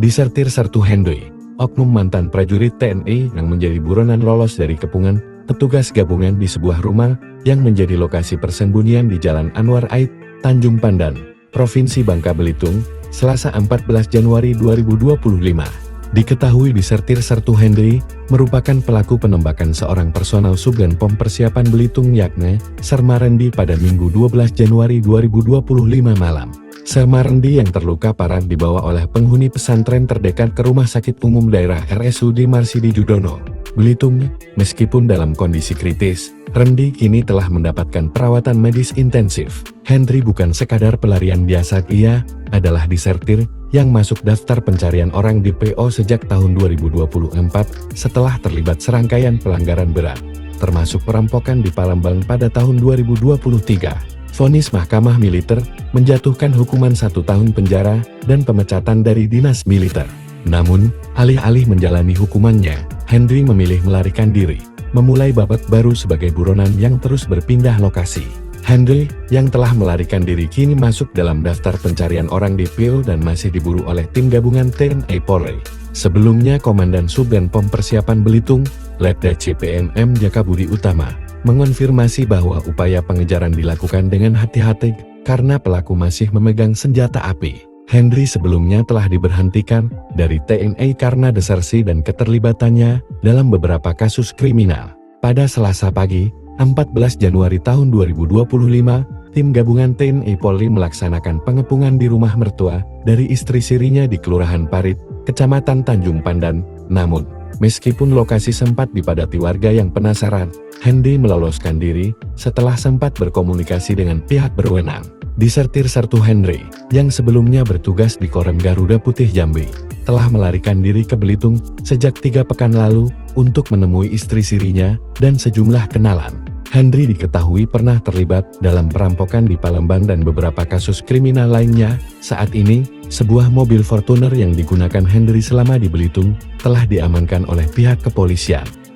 Disertir Sertu Henry, oknum mantan prajurit TNI yang menjadi buronan lolos dari kepungan petugas gabungan di sebuah rumah yang menjadi lokasi persembunyian di Jalan Anwar Aid, Tanjung Pandan, Provinsi Bangka Belitung, Selasa 14 Januari 2025. Diketahui disertir Sertu Henry merupakan pelaku penembakan seorang personal Subgan Pom Persiapan Belitung yakni Sermarendi pada Minggu 12 Januari 2025 malam. Sermarendi yang terluka parah dibawa oleh penghuni pesantren terdekat ke Rumah Sakit Umum Daerah RSUD Marsidi Judono, Belitung. Meskipun dalam kondisi kritis, Rendi kini telah mendapatkan perawatan medis intensif. Henry bukan sekadar pelarian biasa, ia adalah disertir yang masuk daftar pencarian orang di PO sejak tahun 2024 setelah terlibat serangkaian pelanggaran berat, termasuk perampokan di Palembang pada tahun 2023. Vonis Mahkamah Militer menjatuhkan hukuman 1 tahun penjara dan pemecatan dari dinas militer. Namun, alih-alih menjalani hukumannya, Henry memilih melarikan diri, memulai babak baru sebagai buronan yang terus berpindah lokasi. Henry, yang telah melarikan diri kini masuk dalam daftar pencarian orang di PO dan masih diburu oleh tim gabungan TNI Polri. Sebelumnya Komandan Subgan Pom Persiapan Belitung, Letda CPNM Jaka Budi Utama, mengonfirmasi bahwa upaya pengejaran dilakukan dengan hati-hati karena pelaku masih memegang senjata api. Henry sebelumnya telah diberhentikan dari TNI karena desersi dan keterlibatannya dalam beberapa kasus kriminal. Pada Selasa pagi, 14 Januari tahun 2025, tim gabungan TNI Polri melaksanakan pengepungan di rumah mertua dari istri sirinya di Kelurahan Parit, Kecamatan Tanjung Pandan. Namun, meskipun lokasi sempat dipadati warga yang penasaran, Henry meloloskan diri setelah sempat berkomunikasi dengan pihak berwenang. Disertir Sertu Henry, yang sebelumnya bertugas di Korem Garuda Putih Jambi, telah melarikan diri ke Belitung sejak 3 pekan lalu untuk menemui istri sirinya dan sejumlah kenalan. Henry diketahui pernah terlibat dalam perampokan di Palembang dan beberapa kasus kriminal lainnya. Saat ini, sebuah mobil Fortuner yang digunakan Henry selama di Belitung telah diamankan oleh pihak kepolisian.